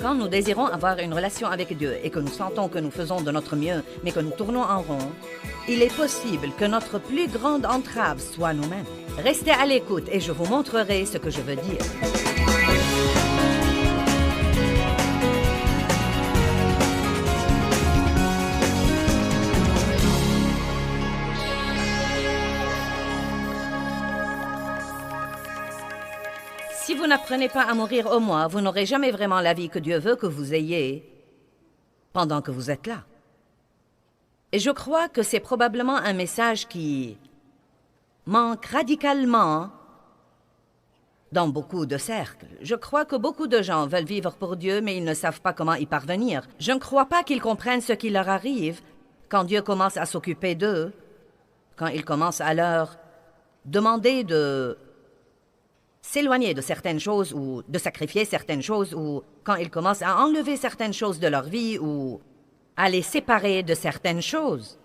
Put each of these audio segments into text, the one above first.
Quand nous désirons avoir une relation avec Dieu et que nous sentons que nous faisons de notre mieux, mais que nous tournons en rond, il est possible que notre plus grande entrave soit nous-mêmes. Restez à l'écoute et je vous montrerai ce que je veux dire. Si vous n'apprenez pas à mourir au moins, vous n'aurez jamais vraiment la vie que Dieu veut que vous ayez pendant que vous êtes là. Et je crois que c'est probablement un message qui manque radicalement dans beaucoup de cercles. Je crois que beaucoup de gens veulent vivre pour Dieu, mais ils ne savent pas comment y parvenir. Je ne crois pas qu'ils comprennent ce qui leur arrive quand Dieu commence à s'occuper d'eux, quand il commence à leur demander de s'éloigner de certaines choses ou de sacrifier certaines choses, ou quand ils commencent à enlever certaines choses de leur vie ou à les séparer de certaines choses.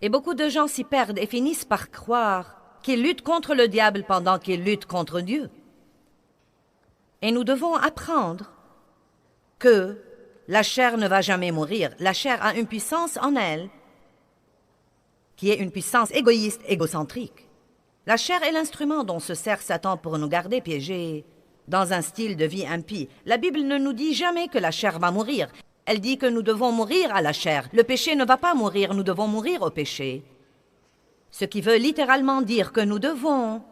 Et beaucoup de gens s'y perdent et finissent par croire qu'ils luttent contre le diable pendant qu'ils luttent contre Dieu. Et nous devons apprendre que la chair ne va jamais mourir. La chair a une puissance en elle qui est une puissance égoïste, égocentrique. La chair est l'instrument dont se sert Satan pour nous garder piégés dans un style de vie impie. La Bible ne nous dit jamais que la chair va mourir. Elle dit que nous devons mourir à la chair. Le péché ne va pas mourir, nous devons mourir au péché. Ce qui veut littéralement dire que nous devons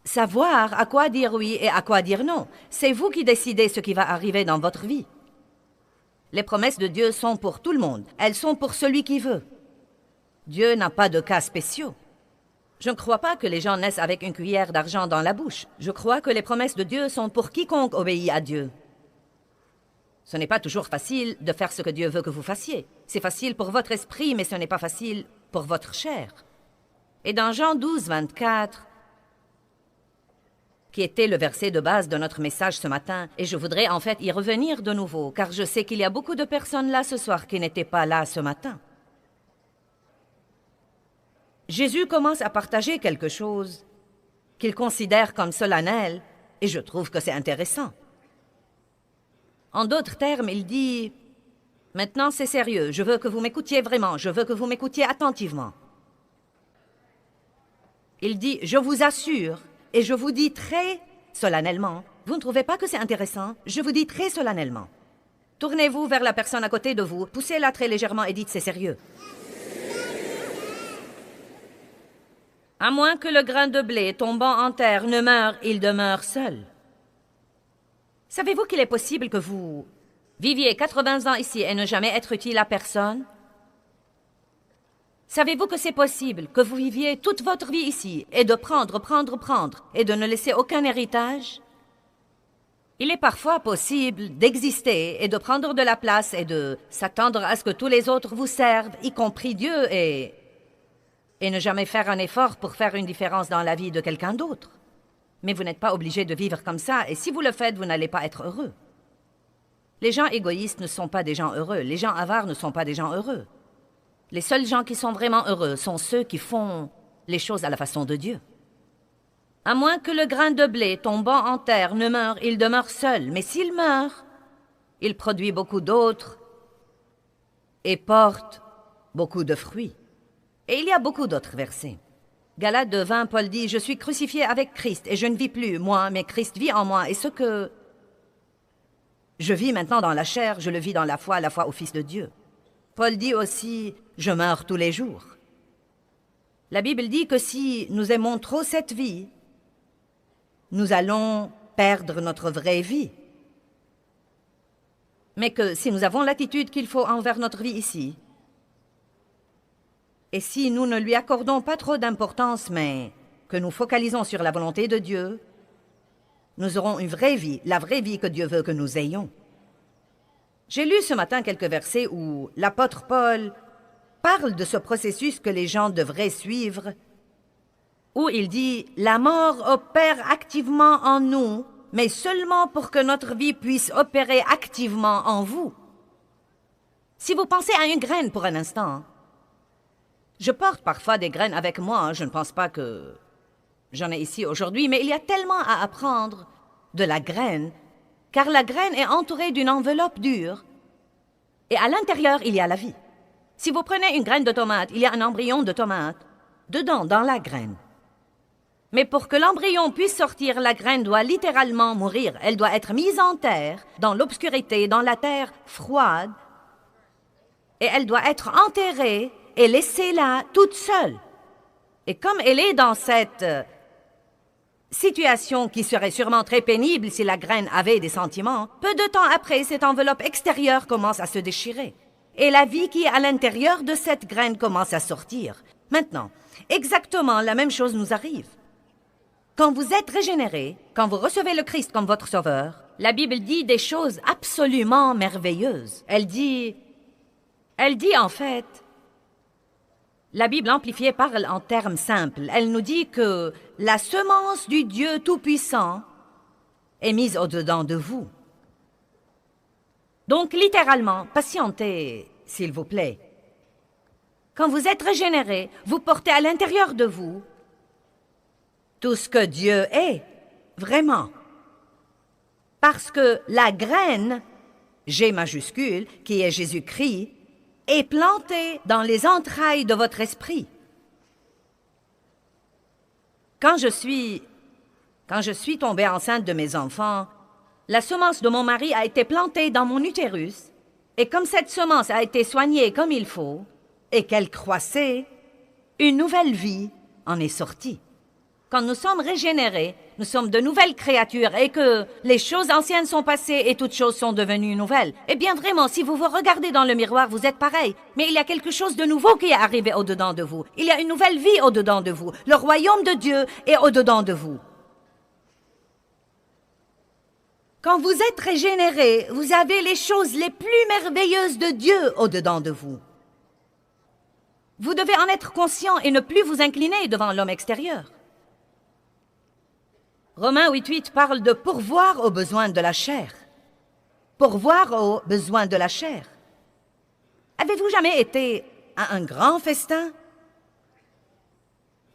savoir à quoi dire oui et à quoi dire non. C'est vous qui décidez ce qui va arriver dans votre vie. Les promesses de Dieu sont pour tout le monde. Elles sont pour celui qui veut. Dieu n'a pas de cas spéciaux. Je ne crois pas que les gens naissent avec une cuillère d'argent dans la bouche. Je crois que les promesses de Dieu sont pour quiconque obéit à Dieu. Ce n'est pas toujours facile de faire ce que Dieu veut que vous fassiez. C'est facile pour votre esprit, mais ce n'est pas facile pour votre chair. Et dans Jean 12, 24, qui était le verset de base de notre message ce matin, et je voudrais en fait y revenir de nouveau, car je sais qu'il y a beaucoup de personnes là ce soir qui n'étaient pas là ce matin. Jésus commence à partager quelque chose qu'il considère comme solennel, et je trouve que c'est intéressant. En d'autres termes, il dit, « Maintenant c'est sérieux, je veux que vous m'écoutiez vraiment, je veux que vous m'écoutiez attentivement. » Il dit, « Je vous assure, et je vous dis très solennellement, vous ne trouvez pas que c'est intéressant? Je vous dis très solennellement. Tournez-vous vers la personne à côté de vous, poussez-la très légèrement et dites, c'est sérieux. À moins que le grain de blé tombant en terre ne meure, il demeure seul. » Savez-vous qu'il est possible que vous viviez 80 ans ici et ne jamais être utile à personne? Savez-vous que c'est possible que vous viviez toute votre vie ici et de prendre, et de ne laisser aucun héritage? Il est parfois possible d'exister et de prendre de la place et de s'attendre à ce que tous les autres vous servent, y compris Dieu, et ne jamais faire un effort pour faire une différence dans la vie de quelqu'un d'autre. Mais vous n'êtes pas obligé de vivre comme ça, et si vous le faites, vous n'allez pas être heureux. Les gens égoïstes ne sont pas des gens heureux, les gens avares ne sont pas des gens heureux. Les seuls gens qui sont vraiment heureux sont ceux qui font les choses à la façon de Dieu. À moins que le grain de blé tombant en terre ne meure, il demeure seul, mais s'il meurt, il produit beaucoup d'autres et porte beaucoup de fruits. Et il y a beaucoup d'autres versets. Galates 2:20, Paul dit, « Je suis crucifié avec Christ, et je ne vis plus, moi, mais Christ vit en moi, et ce que je vis maintenant dans la chair, je le vis dans la foi au Fils de Dieu. » Paul dit aussi, « Je meurs tous les jours. » La Bible dit que si nous aimons trop cette vie, nous allons perdre notre vraie vie. Mais que si nous avons l'attitude qu'il faut envers notre vie ici, et si nous ne lui accordons pas trop d'importance, mais que nous focalisons sur la volonté de Dieu, nous aurons une vraie vie, la vraie vie que Dieu veut que nous ayons. J'ai lu ce matin quelques versets où l'apôtre Paul parle de ce processus que les gens devraient suivre, où il dit « La mort opère activement en nous, mais seulement pour que notre vie puisse opérer activement en vous. » Si vous pensez à une graine pour un instant, je porte parfois des graines avec moi, je ne pense pas que j'en ai ici aujourd'hui, mais il y a tellement à apprendre de la graine car la graine est entourée d'une enveloppe dure, et à l'intérieur, il y a la vie. Si vous prenez une graine de tomate, il y a un embryon de tomate dedans, dans la graine. Mais pour que l'embryon puisse sortir, la graine doit littéralement mourir. Elle doit être mise en terre, dans l'obscurité, dans la terre froide, et elle doit être enterrée et laissée là, toute seule. Et comme elle est dans cette situation qui serait sûrement très pénible si la graine avait des sentiments, peu de temps après, cette enveloppe extérieure commence à se déchirer. Et la vie qui est à l'intérieur de cette graine commence à sortir. Maintenant, exactement la même chose nous arrive. Quand vous êtes régénéré, quand vous recevez le Christ comme votre sauveur, la Bible dit des choses absolument merveilleuses. Elle dit en fait, la Bible amplifiée parle en termes simples. Elle nous dit que la semence du Dieu Tout-Puissant est mise au-dedans de vous. Donc, littéralement, patientez, s'il vous plaît. Quand vous êtes régénéré, vous portez à l'intérieur de vous tout ce que Dieu est, vraiment. Parce que la graine, G majuscule, qui est Jésus-Christ, est plantée dans les entrailles de votre esprit. Quand je suis tombée enceinte de mes enfants, la semence de mon mari a été plantée dans mon utérus, et comme cette semence a été soignée comme il faut, et qu'elle croissait, une nouvelle vie en est sortie. Quand nous sommes régénérés, nous sommes de nouvelles créatures et que les choses anciennes sont passées et toutes choses sont devenues nouvelles. Eh bien vraiment, si vous vous regardez dans le miroir, vous êtes pareil. Mais il y a quelque chose de nouveau qui est arrivé au-dedans de vous. Il y a une nouvelle vie au-dedans de vous. Le royaume de Dieu est au-dedans de vous. Quand vous êtes régénérés, vous avez les choses les plus merveilleuses de Dieu au-dedans de vous. Vous devez en être conscient et ne plus vous incliner devant l'homme extérieur. Romains 8.8 parle de pourvoir aux besoins de la chair. Pourvoir aux besoins de la chair. Avez-vous jamais été à un grand festin?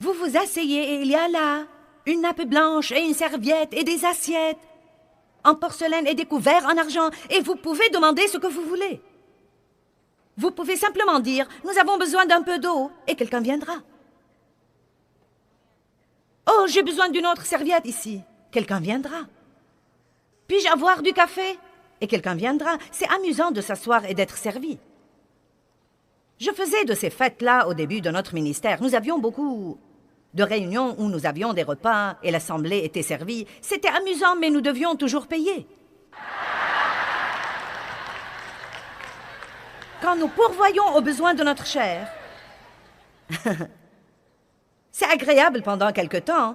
Vous vous asseyez et il y a là une nappe blanche et une serviette et des assiettes en porcelaine et des couverts en argent et vous pouvez demander ce que vous voulez. Vous pouvez simplement dire « Nous avons besoin d'un peu d'eau » et quelqu'un viendra. « Oh, j'ai besoin d'une autre serviette ici. » Quelqu'un viendra. « Puis-je avoir du café ?» Et quelqu'un viendra. C'est amusant de s'asseoir et d'être servi. Je faisais de ces fêtes-là au début de notre ministère. Nous avions beaucoup de réunions où nous avions des repas et l'assemblée était servie. C'était amusant, mais nous devions toujours payer. Quand nous pourvoyons aux besoins de notre chair, c'est agréable pendant quelque temps,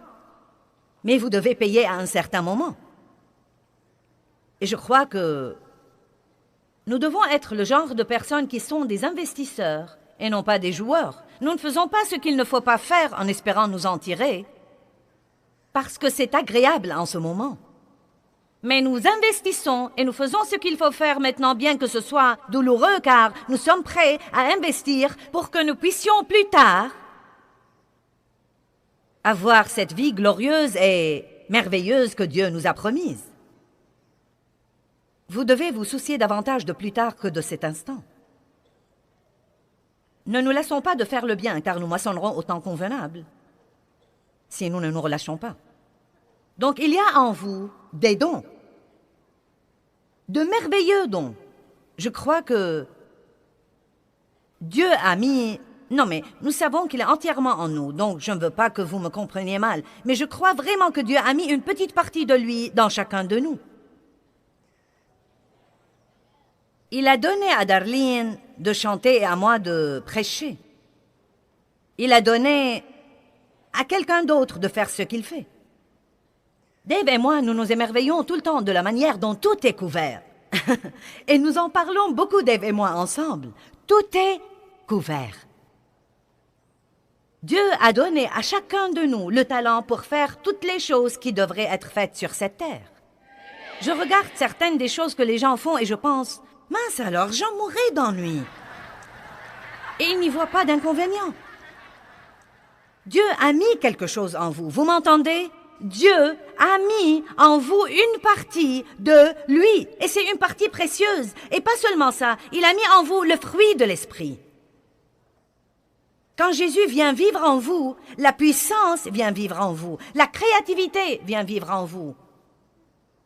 mais vous devez payer à un certain moment. Et je crois que nous devons être le genre de personnes qui sont des investisseurs et non pas des joueurs. Nous ne faisons pas ce qu'il ne faut pas faire en espérant nous en tirer, parce que c'est agréable en ce moment. Mais nous investissons et nous faisons ce qu'il faut faire maintenant, bien que ce soit douloureux, car nous sommes prêts à investir pour que nous puissions plus tard avoir cette vie glorieuse et merveilleuse que Dieu nous a promise. Vous devez vous soucier davantage de plus tard que de cet instant. Ne nous laissons pas de faire le bien, car nous moissonnerons au temps convenable, si nous ne nous relâchons pas. Donc, il y a en vous des dons, de merveilleux dons. Je crois que Dieu a mis... Non, mais nous savons qu'il est entièrement en nous, donc je ne veux pas que vous me compreniez mal, mais je crois vraiment que Dieu a mis une petite partie de lui dans chacun de nous. Il a donné à Darlene de chanter et à moi de prêcher. Il a donné à quelqu'un d'autre de faire ce qu'il fait. Dave et moi, nous nous émerveillons tout le temps de la manière dont tout est couvert. Et nous en parlons beaucoup, Dave et moi, ensemble. Tout est couvert. Dieu a donné à chacun de nous le talent pour faire toutes les choses qui devraient être faites sur cette terre. Je regarde certaines des choses que les gens font et je pense, mince alors, j'en mourrais d'ennui. Et ils n'y voient pas d'inconvénient. Dieu a mis quelque chose en vous, vous m'entendez? Dieu a mis en vous une partie de lui. Et c'est une partie précieuse. Et pas seulement ça, il a mis en vous le fruit de l'esprit. Quand Jésus vient vivre en vous, la puissance vient vivre en vous. La créativité vient vivre en vous.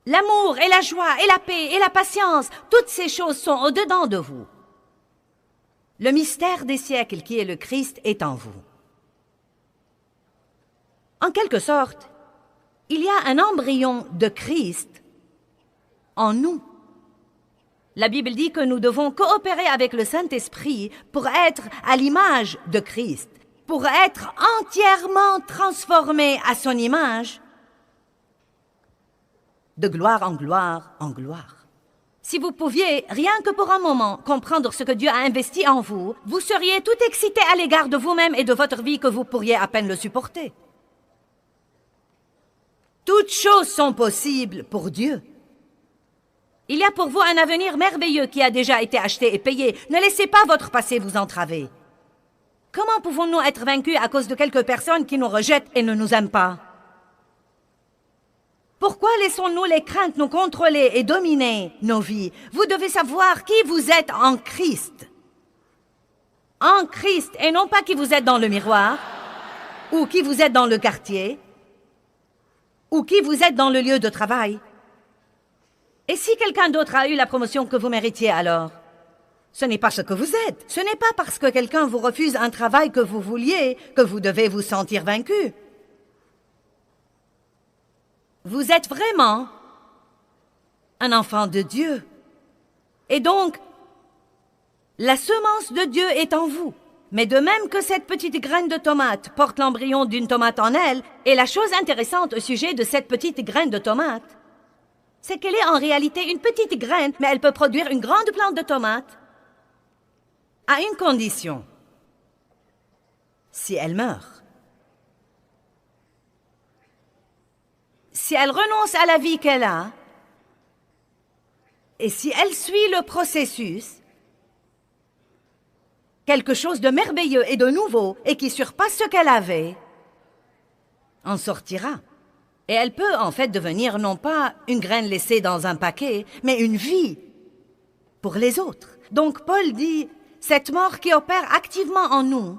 L'amour et la joie et la paix et la patience, toutes ces choses sont au-dedans de vous. Le mystère des siècles qui est le Christ est en vous. En quelque sorte, il y a un embryon de Christ en nous. La Bible dit que nous devons coopérer avec le Saint-Esprit pour être à l'image de Christ, pour être entièrement transformés à son image, de gloire en gloire en gloire. Si vous pouviez, rien que pour un moment, comprendre ce que Dieu a investi en vous, vous seriez tout excité à l'égard de vous-même et de votre vie que vous pourriez à peine le supporter. Toutes choses sont possibles pour Dieu. Il y a pour vous un avenir merveilleux qui a déjà été acheté et payé. Ne laissez pas votre passé vous entraver. Comment pouvons-nous être vaincus à cause de quelques personnes qui nous rejettent et ne nous aiment pas? Pourquoi laissons-nous les craintes nous contrôler et dominer nos vies? Vous devez savoir qui vous êtes en Christ. En Christ, et non pas qui vous êtes dans le miroir, ou qui vous êtes dans le quartier, ou qui vous êtes dans le lieu de travail. Et si quelqu'un d'autre a eu la promotion que vous méritiez alors? Ce n'est pas ce que vous êtes. Ce n'est pas parce que quelqu'un vous refuse un travail que vous vouliez que vous devez vous sentir vaincu. Vous êtes vraiment un enfant de Dieu. Et donc, la semence de Dieu est en vous. Mais de même que cette petite graine de tomate porte l'embryon d'une tomate en elle, et la chose intéressante au sujet de cette petite graine de tomate, c'est qu'elle est en réalité une petite graine, mais elle peut produire une grande plante de tomates à une condition, si elle meurt. Si elle renonce à la vie qu'elle a, et si elle suit le processus, quelque chose de merveilleux et de nouveau, et qui surpasse ce qu'elle avait, en sortira. Et elle peut en fait devenir non pas une graine laissée dans un paquet, mais une vie pour les autres. Donc Paul dit, cette mort qui opère activement en nous,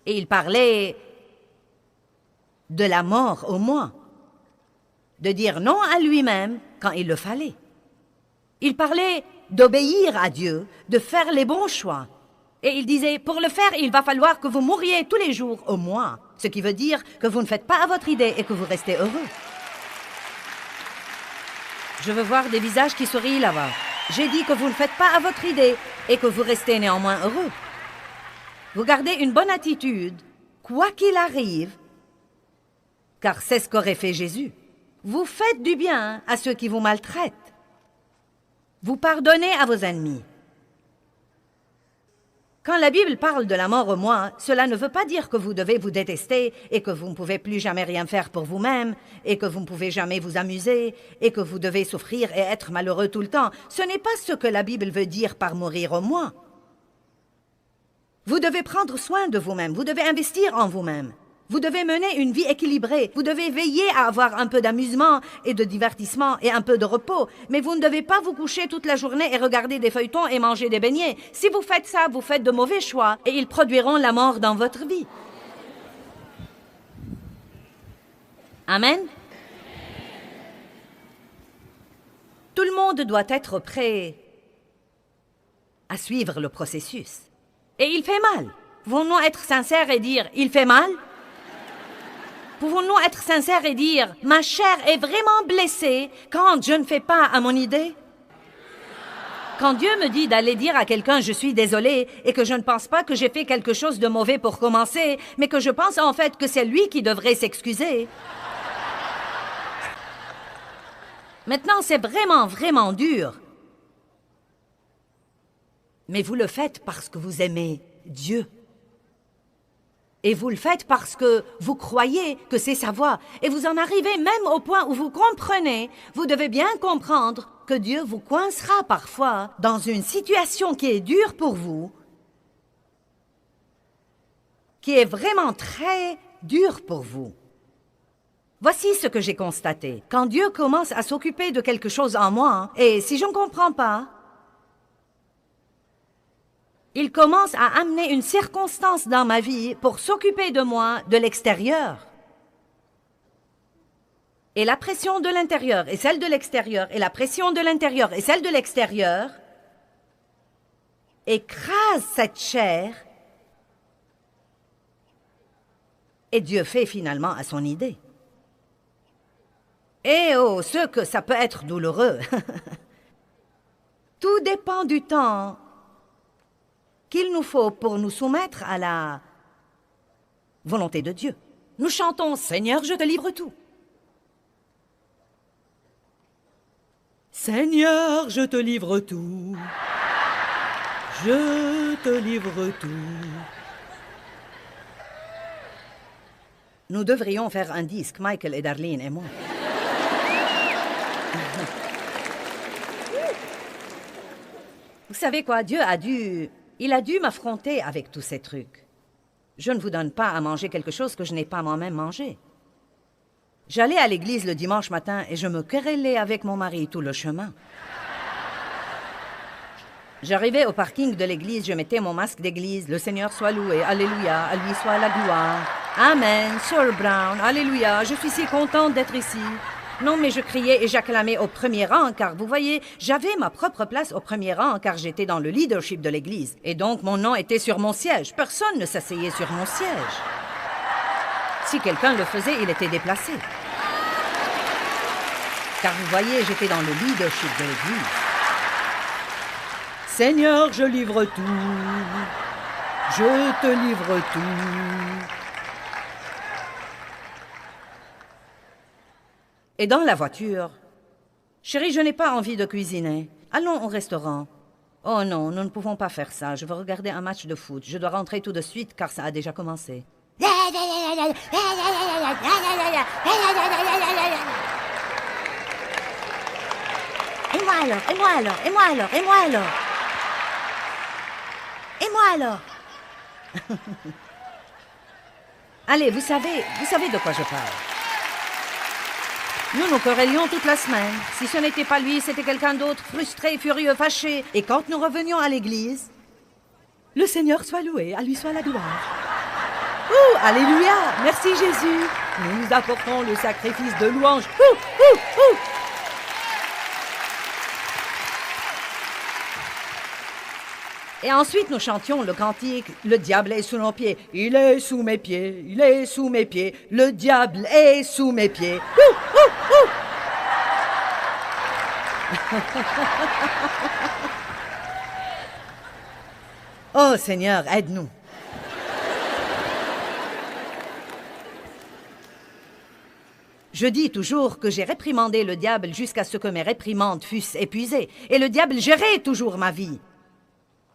et il parlait de la mort au moi, de dire non à lui-même quand il le fallait. Il parlait d'obéir à Dieu, de faire les bons choix. Et il disait, pour le faire, il va falloir que vous mouriez tous les jours au moins. Ce qui veut dire que vous ne faites pas à votre idée et que vous restez heureux. Je veux voir des visages qui sourient là-bas. J'ai dit que vous ne faites pas à votre idée et que vous restez néanmoins heureux. Vous gardez une bonne attitude, quoi qu'il arrive, car c'est ce qu'aurait fait Jésus. Vous faites du bien à ceux qui vous maltraitent. Vous pardonnez à vos ennemis. Quand la Bible parle de la mort au moi, cela ne veut pas dire que vous devez vous détester et que vous ne pouvez plus jamais rien faire pour vous-même et que vous ne pouvez jamais vous amuser et que vous devez souffrir et être malheureux tout le temps. Ce n'est pas ce que la Bible veut dire par mourir au moi. Vous devez prendre soin de vous-même, vous devez investir en vous-même. Vous devez mener une vie équilibrée. Vous devez veiller à avoir un peu d'amusement et de divertissement et un peu de repos. Mais vous ne devez pas vous coucher toute la journée et regarder des feuilletons et manger des beignets. Si vous faites ça, vous faites de mauvais choix et ils produiront la mort dans votre vie. Amen. Tout le monde doit être prêt à suivre le processus. Et il fait mal. Pouvons-nous être sincères et dire « il fait mal » ? Pouvons-nous être sincères et dire « ma chair est vraiment blessée quand je ne fais pas à mon idée » ? Quand Dieu me dit d'aller dire à quelqu'un « je suis désolé » et que je ne pense pas que j'ai fait quelque chose de mauvais pour commencer, mais que je pense en fait que c'est lui qui devrait s'excuser. Maintenant, c'est vraiment, vraiment dur. Mais vous le faites parce que vous aimez Dieu. Et vous le faites parce que vous croyez que c'est sa voie. Et vous en arrivez même au point où vous comprenez, vous devez bien comprendre que Dieu vous coincera parfois dans une situation qui est dure pour vous, qui est vraiment très dure pour vous. Voici ce que j'ai constaté. Quand Dieu commence à s'occuper de quelque chose en moi, et si je ne comprends pas, il commence à amener une circonstance dans ma vie pour s'occuper de moi de l'extérieur. Et la pression de l'intérieur et celle de l'extérieur, et la pression de l'intérieur et celle de l'extérieur, écrase cette chair, et Dieu fait finalement à son idée. Et oh, ce que ça peut être douloureux. Tout dépend du temps qu'il nous faut pour nous soumettre à la volonté de Dieu. Nous chantons « Seigneur, je te livre tout ». Seigneur, je te livre tout. Je te livre tout. Nous devrions faire un disque, Michael et Darlene et moi. Vous savez quoi, il a dû m'affronter avec tous ces trucs. Je ne vous donne pas à manger quelque chose que je n'ai pas moi-même mangé. J'allais à l'église le dimanche matin et je me querellais avec mon mari tout le chemin. J'arrivais au parking de l'église, je mettais mon masque d'église. Le Seigneur soit loué, alléluia, à lui soit la gloire. Amen, Sir Brown, alléluia, je suis si contente d'être ici. Non, mais je criais et j'acclamais au premier rang, car vous voyez, j'avais ma propre place au premier rang, car j'étais dans le leadership de l'église. Et donc, mon nom était sur mon siège. Personne ne s'asseyait sur mon siège. Si quelqu'un le faisait, il était déplacé. Car vous voyez, j'étais dans le leadership de l'église. Seigneur, je livre tout. Je te livre tout. Et dans la voiture, « Chérie, je n'ai pas envie de cuisiner. Allons au restaurant. » « Oh non, nous ne pouvons pas faire ça. Je veux regarder un match de foot. Je dois rentrer tout de suite car ça a déjà commencé. » Et moi alors, et moi alors, et moi alors, et moi alors. Et moi alors. Allez, vous savez de quoi je parle. Nous nous querellions toute la semaine. Si ce n'était pas lui, c'était quelqu'un d'autre, frustré, furieux, fâché. Et quand nous revenions à l'église, le Seigneur soit loué, à lui soit la gloire. Ouh, alléluia, merci Jésus. Nous apportons le sacrifice de louange. Ouh, ouh, ouh. Et ensuite, nous chantions le cantique « Le diable est sous nos pieds, il est sous mes pieds, il est sous mes pieds, le diable est sous mes pieds. » Ouh, ouh, ouh. Oh Seigneur, aide-nous. Je dis toujours que j'ai réprimandé le diable jusqu'à ce que mes réprimandes fussent épuisées. Et le diable gérait toujours ma vie.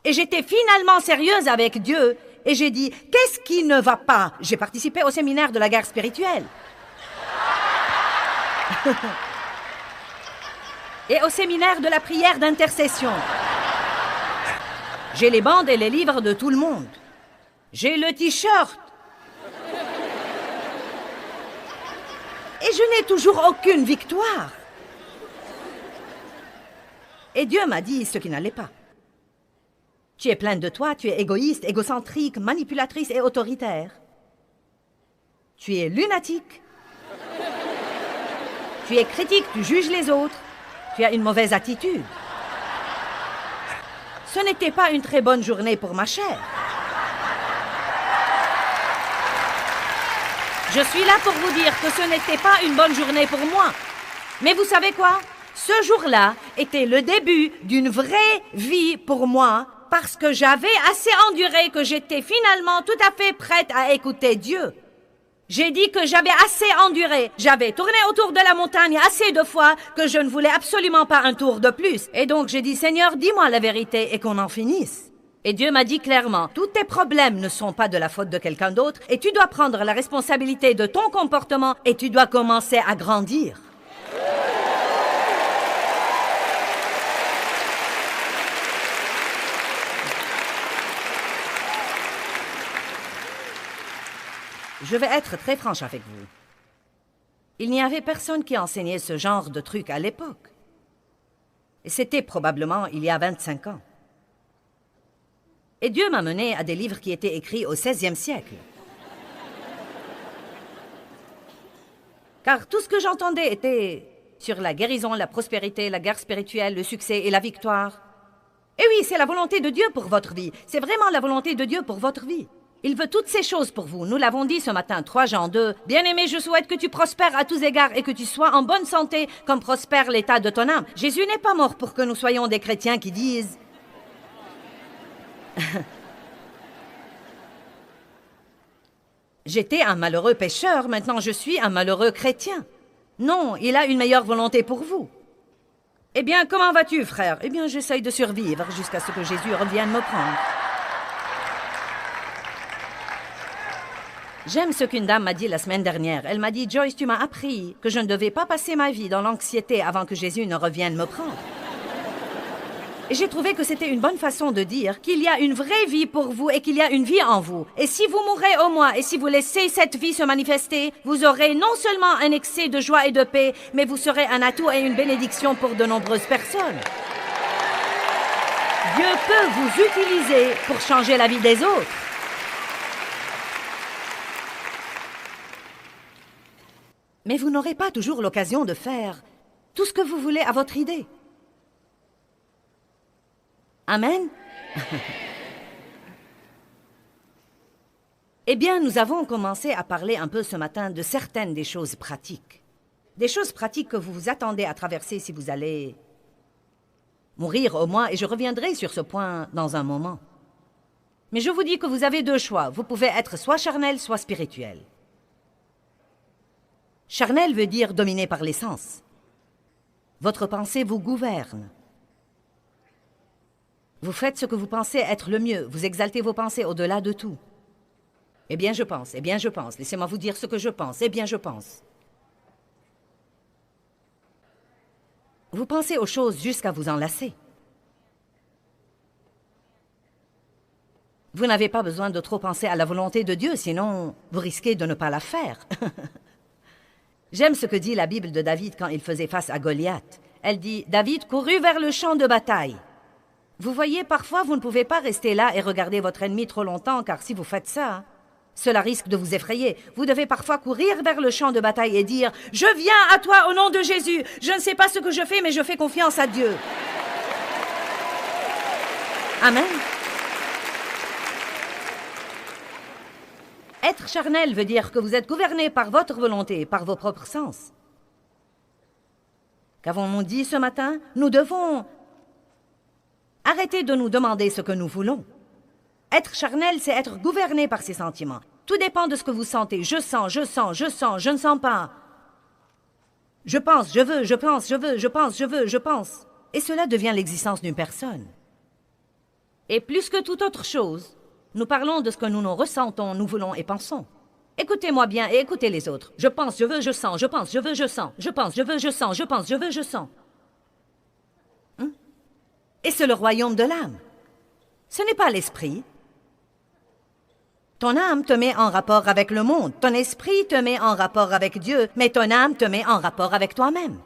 Et j'étais finalement sérieuse avec Dieu. Et j'ai dit, qu'est-ce qui ne va pas? J'ai participé au séminaire de la guerre spirituelle. Et au séminaire de la prière d'intercession. J'ai les bandes et les livres de tout le monde. J'ai le t-shirt. Et je n'ai toujours aucune victoire. Et Dieu m'a dit ce qui n'allait pas. Tu es pleine de toi, tu es égoïste, égocentrique, manipulatrice et autoritaire. Tu es lunatique. Tu es critique, tu juges les autres. Tu as une mauvaise attitude. Ce n'était pas une très bonne journée pour ma chair. Je suis là pour vous dire que ce n'était pas une bonne journée pour moi. Mais vous savez quoi? Ce jour-là était le début d'une vraie vie pour moi parce que j'avais assez enduré que j'étais finalement tout à fait prête à écouter Dieu. J'ai dit que j'avais assez enduré. J'avais tourné autour de la montagne assez de fois que je ne voulais absolument pas un tour de plus. Et donc j'ai dit, Seigneur, dis-moi la vérité et qu'on en finisse. Et Dieu m'a dit clairement, tous tes problèmes ne sont pas de la faute de quelqu'un d'autre et tu dois prendre la responsabilité de ton comportement et tu dois commencer à grandir. Je vais être très franche avec vous. Il n'y avait personne qui enseignait ce genre de truc à l'époque. Et c'était probablement il y a 25 ans. Et Dieu m'a mené à des livres qui étaient écrits au XVIe siècle. Car tout ce que j'entendais était sur la guérison, la prospérité, la guerre spirituelle, le succès et la victoire. Et oui, c'est la volonté de Dieu pour votre vie. C'est vraiment la volonté de Dieu pour votre vie. Il veut toutes ces choses pour vous. Nous l'avons dit ce matin, 3 Jean 2. Bien-aimé, je souhaite que tu prospères à tous égards et que tu sois en bonne santé, comme prospère l'état de ton âme. Jésus n'est pas mort pour que nous soyons des chrétiens qui disent... J'étais un malheureux pécheur, maintenant je suis un malheureux chrétien. Non, il a une meilleure volonté pour vous. Eh bien, comment vas-tu, frère? Eh bien, j'essaye de survivre jusqu'à ce que Jésus revienne me prendre. J'aime ce qu'une dame m'a dit la semaine dernière. Elle m'a dit, Joyce, tu m'as appris que je ne devais pas passer ma vie dans l'anxiété avant que Jésus ne revienne me prendre. Et j'ai trouvé que c'était une bonne façon de dire qu'il y a une vraie vie pour vous et qu'il y a une vie en vous. Et si vous mourrez au moins et si vous laissez cette vie se manifester, vous aurez non seulement un excès de joie et de paix, mais vous serez un atout et une bénédiction pour de nombreuses personnes. Dieu peut vous utiliser pour changer la vie des autres. Mais vous n'aurez pas toujours l'occasion de faire tout ce que vous voulez à votre idée. Amen. Eh bien, nous avons commencé à parler un peu ce matin de certaines des choses pratiques. Des choses pratiques que vous vous attendez à traverser si vous allez mourir au moins, et je reviendrai sur ce point dans un moment. Mais je vous dis que vous avez 2 choix. Vous pouvez être soit charnel, soit spirituel. Charnel veut dire dominé par les sens. Votre pensée vous gouverne. Vous faites ce que vous pensez être le mieux. Vous exaltez vos pensées au-delà de tout. Eh bien, je pense. Eh bien, je pense. Laissez-moi vous dire ce que je pense. Eh bien, je pense. Vous pensez aux choses jusqu'à vous enlacer. Vous n'avez pas besoin de trop penser à la volonté de Dieu, sinon vous risquez de ne pas la faire. J'aime ce que dit la Bible de David quand il faisait face à Goliath. Elle dit, David courut vers le champ de bataille. Vous voyez, parfois, vous ne pouvez pas rester là et regarder votre ennemi trop longtemps, car si vous faites ça, cela risque de vous effrayer. Vous devez parfois courir vers le champ de bataille et dire « Je viens à toi au nom de Jésus. Je ne sais pas ce que je fais, mais je fais confiance à Dieu. » Amen. Être charnel veut dire que vous êtes gouverné par votre volonté, par vos propres sens. Qu'avons-nous dit ce matin? Nous devons arrêter de nous demander ce que nous voulons. Être charnel, c'est être gouverné par ses sentiments. Tout dépend de ce que vous sentez. Je sens, je sens, je sens, je ne sens pas. Je pense, je veux, je pense, je veux, je pense, je veux, je pense. Et cela devient l'existence d'une personne. Et plus que toute autre chose, nous parlons de ce que nous ressentons, nous voulons et pensons. Écoutez-moi bien et écoutez les autres. Je pense, je veux, je sens, je pense, je veux, je sens. Je pense, je veux, je sens, je pense, je veux, je sens. Et c'est le royaume de l'âme. Ce n'est pas l'esprit. Ton âme te met en rapport avec le monde. Ton esprit te met en rapport avec Dieu, mais ton âme te met en rapport avec toi-même.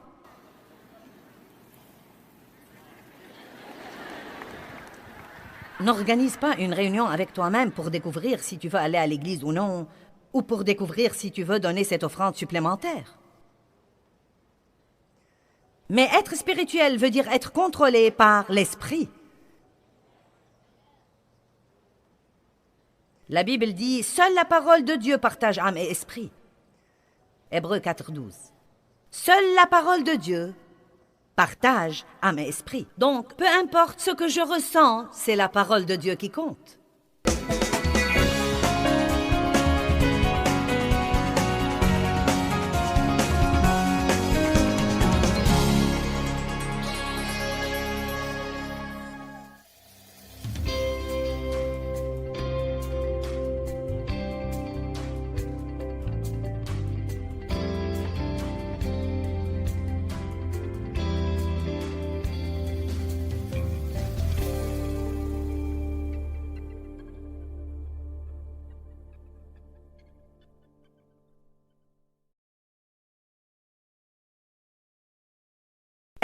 N'organise pas une réunion avec toi-même pour découvrir si tu veux aller à l'église ou non, ou pour découvrir si tu veux donner cette offrande supplémentaire. Mais être spirituel veut dire être contrôlé par l'esprit. La Bible dit « Seule la parole de Dieu partage âme et esprit ». Hébreux 4:12. Seule la parole de Dieu partage âme et esprit. Donc, peu importe ce que je ressens, c'est la parole de Dieu qui compte.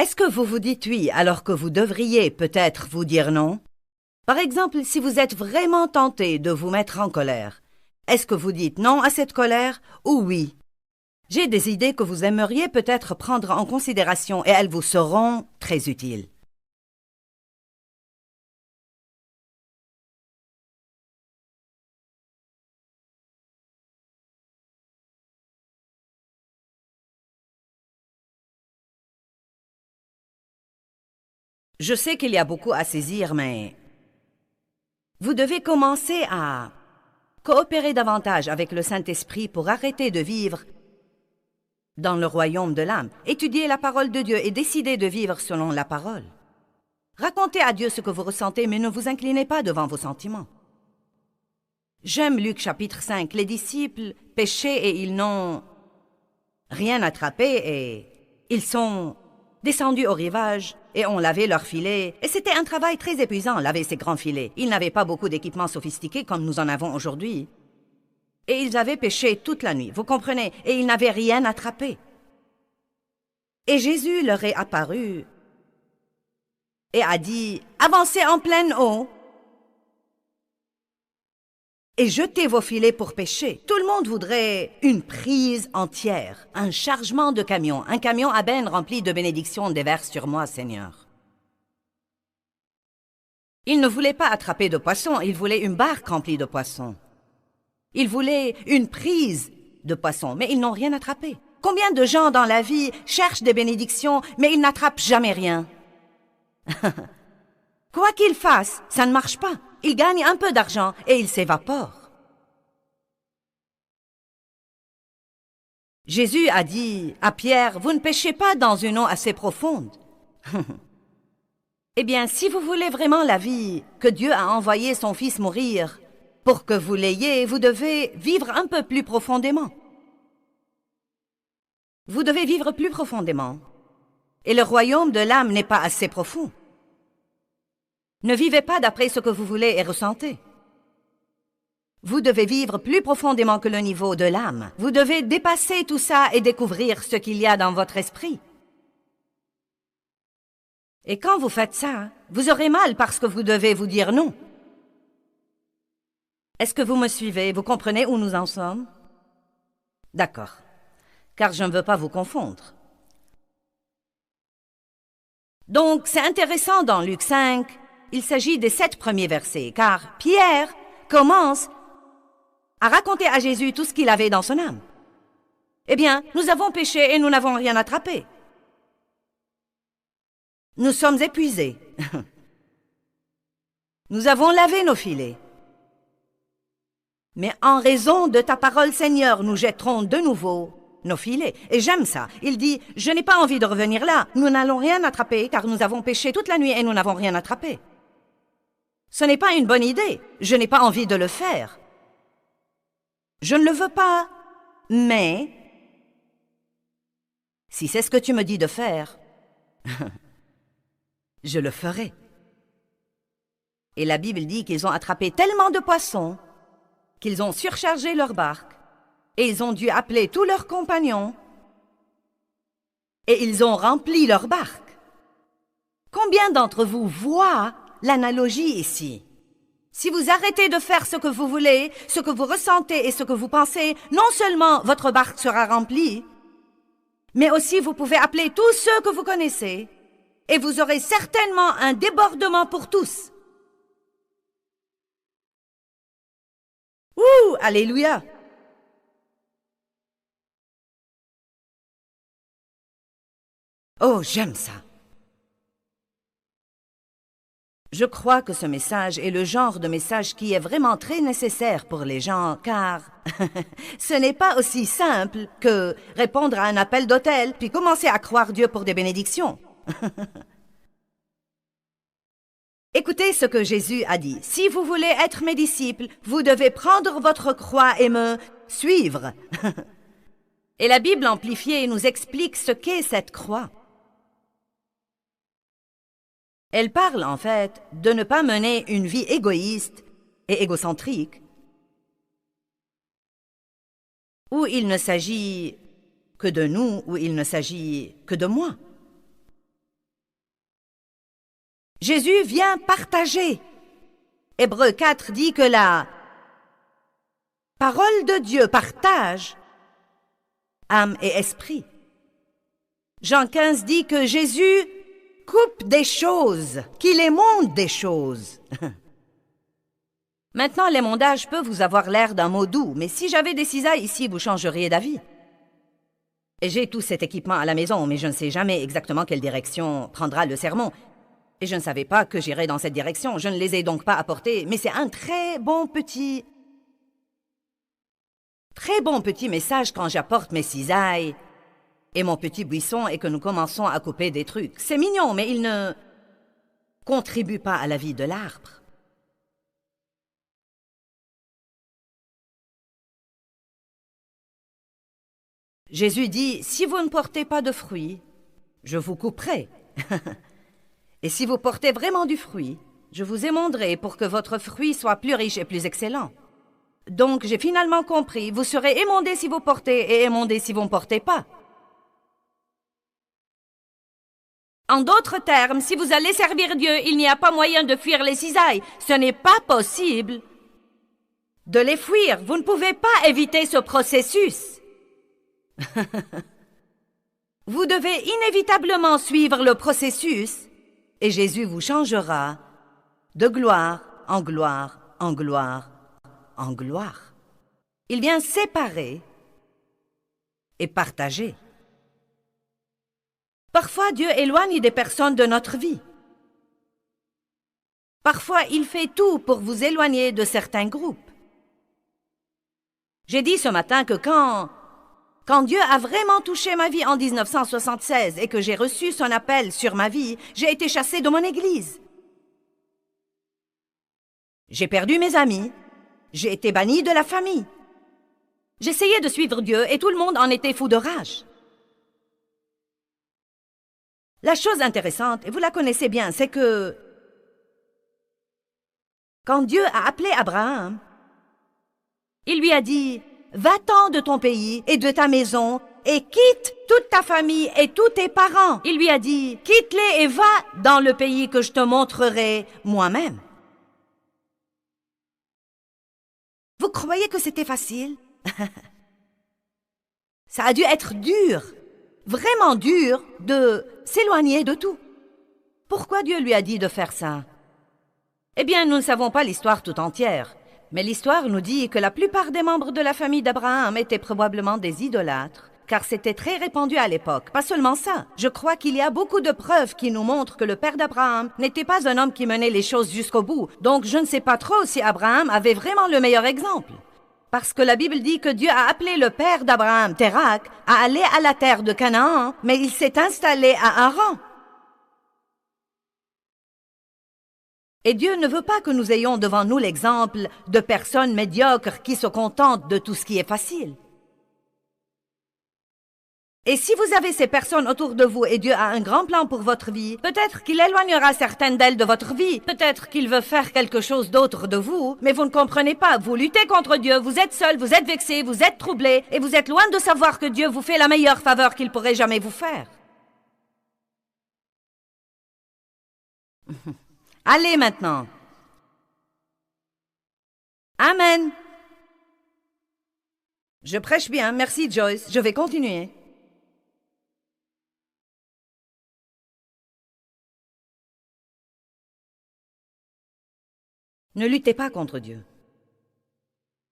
Est-ce que vous vous dites oui alors que vous devriez peut-être vous dire non? Par exemple, si vous êtes vraiment tenté de vous mettre en colère, est-ce que vous dites non à cette colère ou oui? J'ai des idées que vous aimeriez peut-être prendre en considération et elles vous seront très utiles. Je sais qu'il y a beaucoup à saisir, mais vous devez commencer à coopérer davantage avec le Saint-Esprit pour arrêter de vivre dans le royaume de l'âme, étudier la parole de Dieu et décider de vivre selon la parole. Racontez à Dieu ce que vous ressentez, mais ne vous inclinez pas devant vos sentiments. J'aime Luc chapitre 5. Les disciples péchaient et ils n'ont rien attrapé et ils sont descendus au rivage et ont lavé leurs filets. Et c'était un travail très épuisant, laver ces grands filets. Ils n'avaient pas beaucoup d'équipements sophistiqués comme nous en avons aujourd'hui. Et ils avaient pêché toute la nuit, vous comprenez, et ils n'avaient rien attrapé. Et Jésus leur est apparu et a dit, « Avancez en pleine eau et jetez vos filets pour pêcher. » Tout le monde voudrait une prise entière, un chargement de camion, un camion à benne rempli de bénédictions déverse sur moi, Seigneur. Ils ne voulaient pas attraper de poissons, ils voulaient une barque remplie de poissons. Ils voulaient une prise de poissons, mais ils n'ont rien attrapé. Combien de gens dans la vie cherchent des bénédictions, mais ils n'attrapent jamais rien? Quoi qu'ils fassent, ça ne marche pas. Ils gagnent un peu d'argent et ils s'évaporent. Jésus a dit à Pierre, « Vous ne pêchez pas dans une eau assez profonde. » Eh bien, si vous voulez vraiment la vie, que Dieu a envoyé son Fils mourir, pour que vous l'ayez, vous devez vivre un peu plus profondément. Vous devez vivre plus profondément. Et le royaume de l'âme n'est pas assez profond. Ne vivez pas d'après ce que vous voulez et ressentez. Vous devez vivre plus profondément que le niveau de l'âme. Vous devez dépasser tout ça et découvrir ce qu'il y a dans votre esprit. Et quand vous faites ça, vous aurez mal parce que vous devez vous dire non. Est-ce que vous me suivez? Vous comprenez où nous en sommes? D'accord, car je ne veux pas vous confondre. Donc, c'est intéressant dans Luc 5, il s'agit des 7 premiers versets, car Pierre commence à raconter à Jésus tout ce qu'il avait dans son âme. Eh bien, nous avons péché et nous n'avons rien attrapé. Nous sommes épuisés. Nous avons lavé nos filets. Mais en raison de ta parole, Seigneur, nous jetterons de nouveau nos filets. Et j'aime ça. Il dit, je n'ai pas envie de revenir là. Nous n'allons rien attraper, car nous avons péché toute la nuit et nous n'avons rien attrapé. Ce n'est pas une bonne idée. Je n'ai pas envie de le faire. Je ne le veux pas. Mais, si c'est ce que tu me dis de faire, je le ferai. Et la Bible dit qu'ils ont attrapé tellement de poissons qu'ils ont surchargé leur barque, et ils ont dû appeler tous leurs compagnons, et ils ont rempli leur barque. Combien d'entre vous voient l'analogie ici? Si vous arrêtez de faire ce que vous voulez, ce que vous ressentez et ce que vous pensez, non seulement votre barque sera remplie, mais aussi vous pouvez appeler tous ceux que vous connaissez, et vous aurez certainement un débordement pour tous. Ouh, alléluia! Oh, j'aime ça. Je crois que ce message est le genre de message qui est vraiment très nécessaire pour les gens, car ce n'est pas aussi simple que répondre à un appel d'hôtel puis commencer à croire Dieu pour des bénédictions. Écoutez ce que Jésus a dit. Si vous voulez être mes disciples, vous devez prendre votre croix et me suivre. Et la Bible amplifiée nous explique ce qu'est cette croix. Elle parle en fait de ne pas mener une vie égoïste et égocentrique, où il ne s'agit que de nous, où il ne s'agit que de moi. Jésus vient partager. Hébreux 4 dit que la parole de Dieu partage âme et esprit. Jean 15 dit que Jésus coupe des choses, qu'il émonde des choses. Maintenant, l'émondage peut vous avoir l'air d'un mot doux, mais si j'avais des cisailles ici, vous changeriez d'avis. Et j'ai tout cet équipement à la maison, mais je ne sais jamais exactement quelle direction prendra le sermon. Et je ne savais pas que j'irais dans cette direction. Je ne les ai donc pas apportés, mais c'est un très bon petit message quand j'apporte mes cisailles et mon petit buisson et que nous commençons à couper des trucs. C'est mignon, mais il ne contribue pas à la vie de l'arbre. Jésus dit, si vous ne portez pas de fruits, je vous couperai. Et si vous portez vraiment du fruit, je vous émonderai pour que votre fruit soit plus riche et plus excellent. Donc, j'ai finalement compris, vous serez émondés si vous portez et émondés si vous ne portez pas. En d'autres termes, si vous allez servir Dieu, il n'y a pas moyen de fuir les cisailles. Ce n'est pas possible de les fuir. Vous ne pouvez pas éviter ce processus. Vous devez inévitablement suivre le processus et Jésus vous changera de gloire en gloire, en gloire, en gloire. Il vient séparer et partager. Parfois, Dieu éloigne des personnes de notre vie. Parfois, il fait tout pour vous éloigner de certains groupes. J'ai dit ce matin que quand Dieu a vraiment touché ma vie en 1976 et que j'ai reçu son appel sur ma vie, j'ai été chassée de mon église. J'ai perdu mes amis. J'ai été bannie de la famille. J'essayais de suivre Dieu et tout le monde en était fou de rage. La chose intéressante, et vous la connaissez bien, c'est que quand Dieu a appelé Abraham, il lui a dit « Va-t'en de ton pays et de ta maison et quitte toute ta famille et tous tes parents. » Il lui a dit « Quitte-les et va dans le pays que je te montrerai moi-même. » Vous croyez que c'était facile? Ça a dû être dur, vraiment dur, de s'éloigner de tout. Pourquoi Dieu lui a dit de faire ça? Eh bien, nous ne savons pas l'histoire tout entière, mais l'histoire nous dit que la plupart des membres de la famille d'Abraham étaient probablement des idolâtres, car c'était très répandu à l'époque. Pas seulement ça, je crois qu'il y a beaucoup de preuves qui nous montrent que le père d'Abraham n'était pas un homme qui menait les choses jusqu'au bout. Donc je ne sais pas trop si Abraham avait vraiment le meilleur exemple. Parce que la Bible dit que Dieu a appelé le père d'Abraham, Térak, à aller à la terre de Canaan, mais il s'est installé à Haran. Et Dieu ne veut pas que nous ayons devant nous l'exemple de personnes médiocres qui se contentent de tout ce qui est facile. Et si vous avez ces personnes autour de vous et Dieu a un grand plan pour votre vie, peut-être qu'il éloignera certaines d'elles de votre vie, peut-être qu'il veut faire quelque chose d'autre de vous, mais vous ne comprenez pas, vous luttez contre Dieu, vous êtes seul, vous êtes vexé, vous êtes troublé, et vous êtes loin de savoir que Dieu vous fait la meilleure faveur qu'il pourrait jamais vous faire. Allez maintenant. Amen. Je prêche bien, merci Joyce, je vais continuer. Ne luttez pas contre Dieu.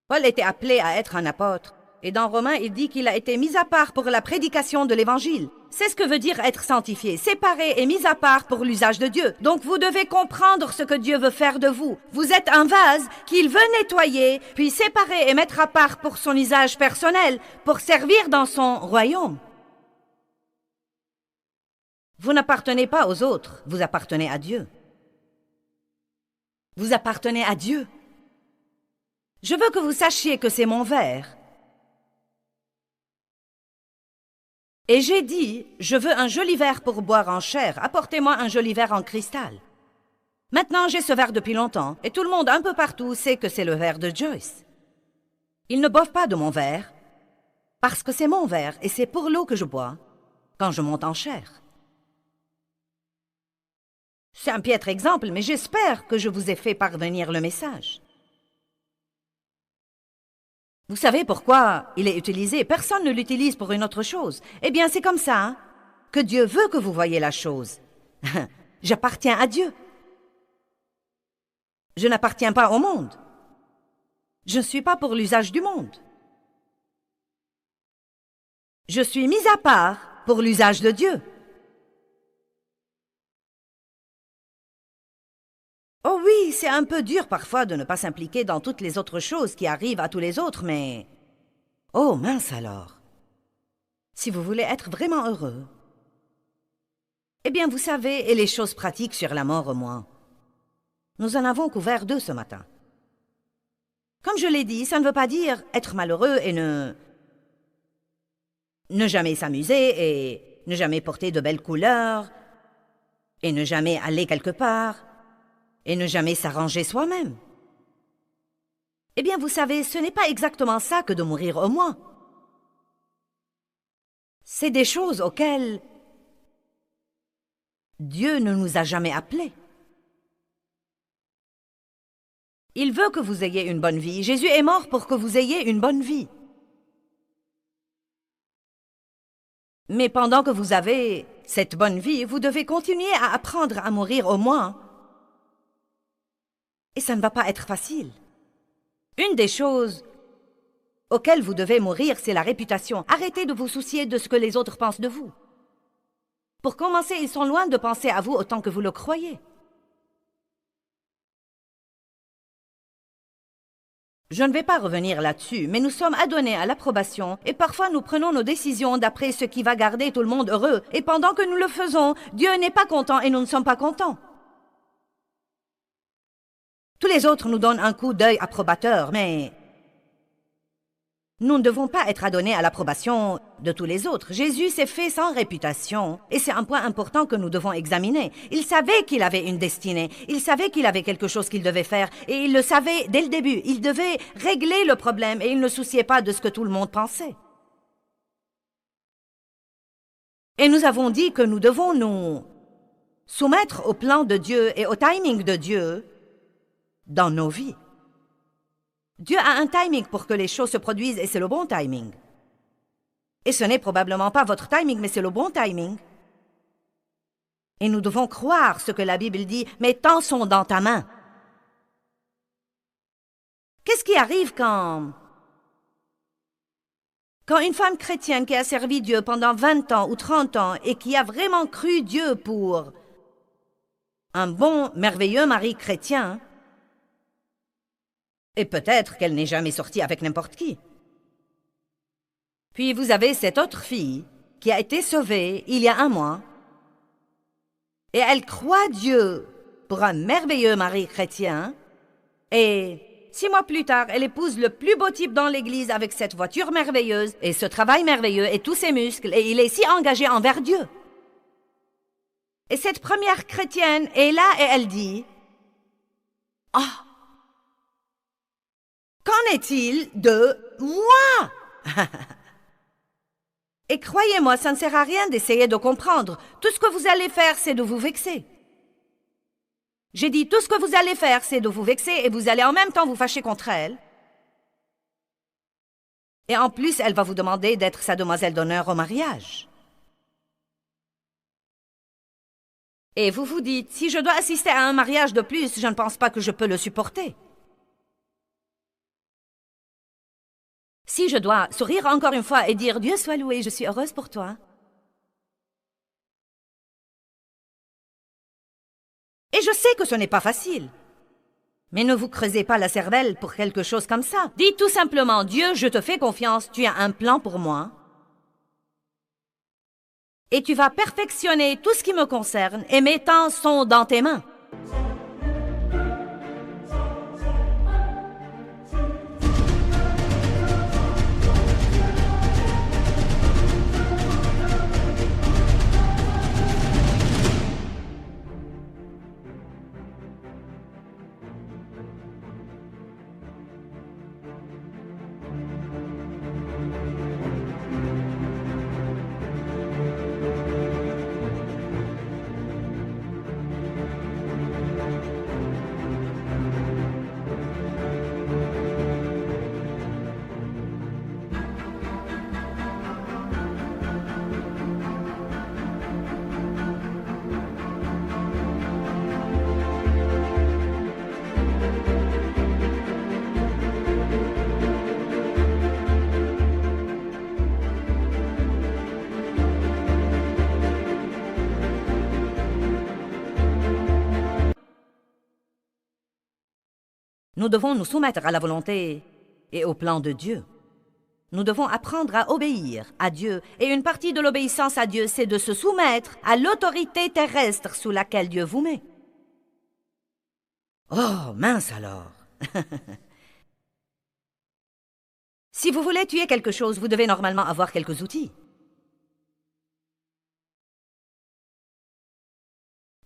Paul était appelé à être un apôtre, et dans Romains, il dit qu'il a été mis à part pour la prédication de l'Évangile. C'est ce que veut dire être sanctifié, séparé et mis à part pour l'usage de Dieu. Donc vous devez comprendre ce que Dieu veut faire de vous. Vous êtes un vase qu'il veut nettoyer, puis séparer et mettre à part pour son usage personnel, pour servir dans son royaume. Vous n'appartenez pas aux autres, vous appartenez à Dieu. Vous appartenez à Dieu. Je veux que vous sachiez que c'est mon verre. Et j'ai dit, je veux un joli verre pour boire en chair, apportez-moi un joli verre en cristal. Maintenant, j'ai ce verre depuis longtemps, et tout le monde un peu partout sait que c'est le verre de Joyce. Ils ne boivent pas de mon verre, parce que c'est mon verre, et c'est pour l'eau que je bois, quand je monte en chair. C'est un piètre exemple, mais j'espère que je vous ai fait parvenir le message. Vous savez pourquoi il est utilisé? Personne ne l'utilise pour une autre chose. Eh bien, c'est comme ça, hein, que Dieu veut que vous voyez la chose. J'appartiens à Dieu. Je n'appartiens pas au monde. Je ne suis pas pour l'usage du monde. Je suis mis à part pour l'usage de Dieu. Oh oui, c'est un peu dur parfois de ne pas s'impliquer dans toutes les autres choses qui arrivent à tous les autres, mais... Oh mince alors! Si vous voulez être vraiment heureux... Eh bien, vous savez, et les choses pratiques sur la mort au moins. Nous en avons couvert 2 ce matin. Comme je l'ai dit, ça ne veut pas dire être malheureux et ne jamais s'amuser et ne jamais porter de belles couleurs et ne jamais aller quelque part et ne jamais s'arranger soi-même. Eh bien, vous savez, ce n'est pas exactement ça que de mourir au moins. C'est des choses auxquelles Dieu ne nous a jamais appelés. Il veut que vous ayez une bonne vie. Jésus est mort pour que vous ayez une bonne vie. Mais pendant que vous avez cette bonne vie, vous devez continuer à apprendre à mourir au moins. Et ça ne va pas être facile. Une des choses auxquelles vous devez mourir, c'est la réputation. Arrêtez de vous soucier de ce que les autres pensent de vous. Pour commencer, ils sont loin de penser à vous autant que vous le croyez. Je ne vais pas revenir là-dessus, mais nous sommes adonnés à l'approbation et parfois nous prenons nos décisions d'après ce qui va garder tout le monde heureux. Et pendant que nous le faisons, Dieu n'est pas content et nous ne sommes pas contents. Tous les autres nous donnent un coup d'œil approbateur, mais nous ne devons pas être adonnés à l'approbation de tous les autres. Jésus s'est fait sans réputation, et c'est un point important que nous devons examiner. Il savait qu'il avait une destinée, il savait qu'il avait quelque chose qu'il devait faire, et il le savait dès le début. Il devait régler le problème, et il ne souciait pas de ce que tout le monde pensait. Et nous avons dit que nous devons nous soumettre au plan de Dieu et au timing de Dieu dans nos vies. Dieu a un timing pour que les choses se produisent et c'est le bon timing. Et ce n'est probablement pas votre timing, mais c'est le bon timing. Et nous devons croire ce que la Bible dit, mes temps sont dans ta main. Qu'est-ce qui arrive quand une femme chrétienne qui a servi Dieu pendant 20 ans ou 30 ans et qui a vraiment cru Dieu pour un bon, merveilleux mari chrétien, et peut-être qu'elle n'est jamais sortie avec n'importe qui. Puis vous avez cette autre fille qui a été sauvée il y a 1 mois, et elle croit Dieu pour un merveilleux mari chrétien, et 6 mois plus tard, elle épouse le plus beau type dans l'église avec cette voiture merveilleuse, et ce travail merveilleux, et tous ses muscles, et il est si engagé envers Dieu. Et cette première chrétienne est là et elle dit, « Ah! Qu'en est-il de moi? » Et croyez-moi, ça ne sert à rien d'essayer de comprendre. Tout ce que vous allez faire, c'est de vous vexer. J'ai dit, tout ce que vous allez faire, c'est de vous vexer et vous allez en même temps vous fâcher contre elle. Et en plus, elle va vous demander d'être sa demoiselle d'honneur au mariage. Et vous vous dites, si je dois assister à un mariage de plus, je ne pense pas que je peux le supporter. Si je dois sourire encore une fois et dire « Dieu soit loué, je suis heureuse pour toi ». Et je sais que ce n'est pas facile. Mais ne vous creusez pas la cervelle pour quelque chose comme ça. Dites tout simplement « Dieu, je te fais confiance, tu as un plan pour moi. Et tu vas perfectionner tout ce qui me concerne et mes temps sont dans tes mains. » Nous devons nous soumettre à la volonté et au plan de Dieu. Nous devons apprendre à obéir à Dieu, et une partie de l'obéissance à Dieu, c'est de se soumettre à l'autorité terrestre sous laquelle Dieu vous met. Oh, mince alors! Si vous voulez tuer quelque chose, vous devez normalement avoir quelques outils.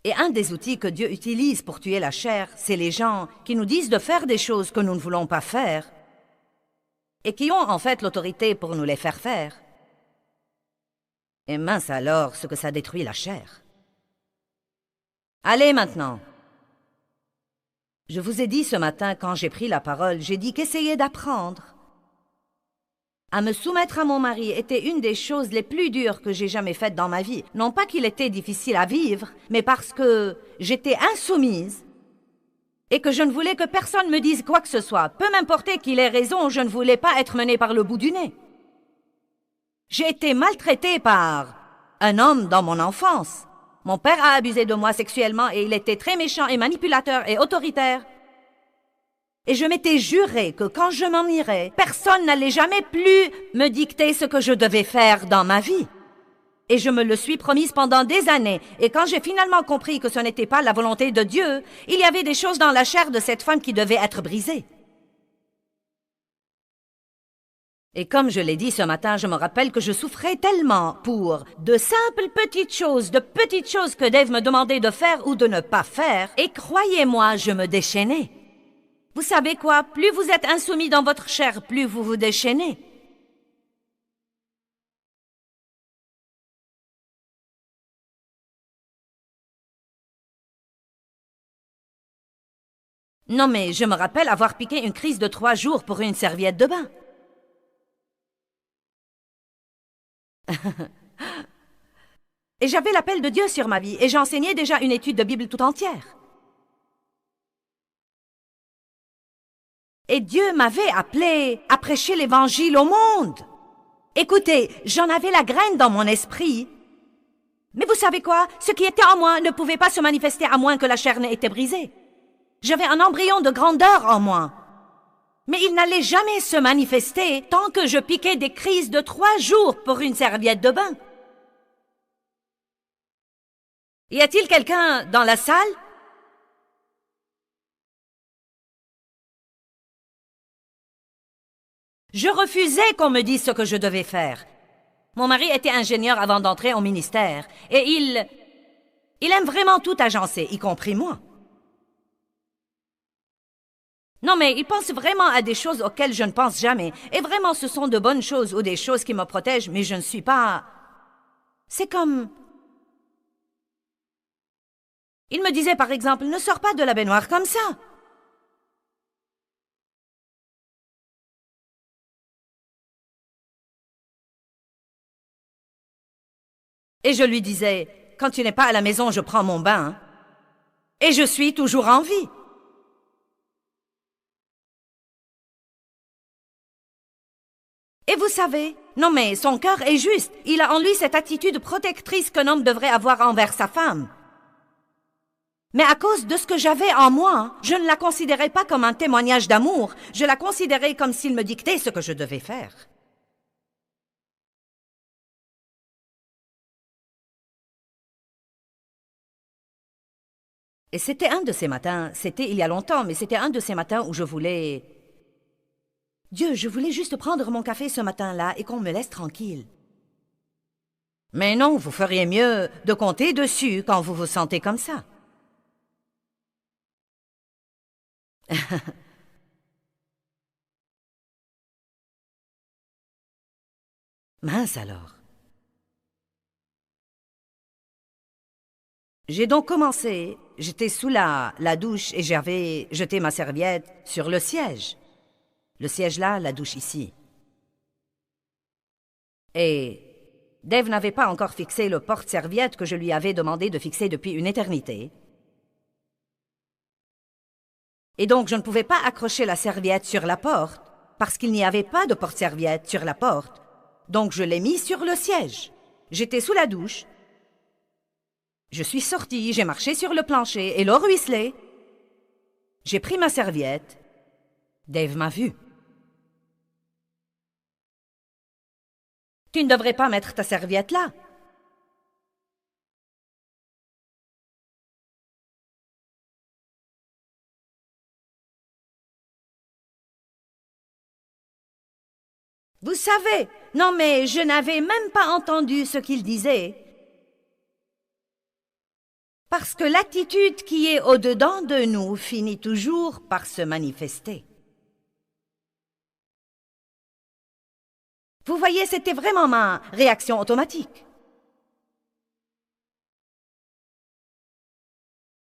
Et un des outils que Dieu utilise pour tuer la chair, c'est les gens qui nous disent de faire des choses que nous ne voulons pas faire et qui ont en fait l'autorité pour nous les faire faire. Et mince alors ce que ça détruit la chair. Allez maintenant. Je vous ai dit ce matin quand j'ai pris la parole, j'ai dit qu'essayer d'apprendre à me soumettre à mon mari était une des choses les plus dures que j'ai jamais faites dans ma vie. Non pas qu'il était difficile à vivre, mais parce que j'étais insoumise et que je ne voulais que personne me dise quoi que ce soit. Peu m'importait qu'il ait raison, je ne voulais pas être menée par le bout du nez. J'ai été maltraitée par un homme dans mon enfance. Mon père a abusé de moi sexuellement et il était très méchant et manipulateur et autoritaire. Et je m'étais juré que quand je m'en irais, personne n'allait jamais plus me dicter ce que je devais faire dans ma vie. Et je me le suis promise pendant des années. Et quand j'ai finalement compris que ce n'était pas la volonté de Dieu, il y avait des choses dans la chair de cette femme qui devaient être brisées. Et comme je l'ai dit ce matin, je me rappelle que je souffrais tellement pour de simples petites choses que Dave me demandait de faire ou de ne pas faire. Et croyez-moi, je me déchaînais. Vous savez quoi? Plus vous êtes insoumis dans votre chair, plus vous vous déchaînez. Non mais je me rappelle avoir piqué une crise de 3 jours pour une serviette de bain. Et j'avais l'appel de Dieu sur ma vie, et j'enseignais déjà une étude de Bible tout entière. Et Dieu m'avait appelé à prêcher l'Évangile au monde. Écoutez, j'en avais la graine dans mon esprit. Mais vous savez quoi? Ce qui était en moi ne pouvait pas se manifester à moins que la chair n'ait été brisée. J'avais un embryon de grandeur en moi. Mais il n'allait jamais se manifester tant que je piquais des crises de 3 jours pour une serviette de bain. Y a-t-il quelqu'un dans la salle? Je refusais qu'on me dise ce que je devais faire. Mon mari était ingénieur avant d'entrer au ministère, et il aime vraiment tout agencer, y compris moi. Non, mais il pense vraiment à des choses auxquelles je ne pense jamais. Et vraiment, ce sont de bonnes choses ou des choses qui me protègent, mais je ne suis pas... C'est comme... Il me disait, par exemple, ne sors pas de la baignoire comme ça. Et je lui disais, quand tu n'es pas à la maison, je prends mon bain. Et je suis toujours en vie. Et vous savez, non mais son cœur est juste. Il a en lui cette attitude protectrice qu'un homme devrait avoir envers sa femme. Mais à cause de ce que j'avais en moi, je ne la considérais pas comme un témoignage d'amour. Je la considérais comme s'il me dictait ce que je devais faire. Et c'était un de ces matins, c'était il y a longtemps, mais c'était un de ces matins où je voulais... Dieu, je voulais juste prendre mon café ce matin-là et qu'on me laisse tranquille. Mais non, vous feriez mieux de compter dessus quand vous vous sentez comme ça. Mince alors. J'ai donc commencé, j'étais sous la douche et j'avais jeté ma serviette sur le siège. Le siège là, la douche ici. Et Dave n'avait pas encore fixé le porte-serviette que je lui avais demandé de fixer depuis une éternité. Et donc je ne pouvais pas accrocher la serviette sur la porte parce qu'il n'y avait pas de porte-serviette sur la porte. Donc je l'ai mis sur le siège. J'étais sous la douche. Je suis sortie, j'ai marché sur le plancher et l'eau ruisselait. J'ai pris ma serviette Dave m'a vu. Tu ne devrais pas mettre ta serviette là. Vous savez, non mais je n'avais même pas entendu ce qu'il disait. Parce que l'attitude qui est au-dedans de nous finit toujours par se manifester. Vous voyez, c'était vraiment ma réaction automatique.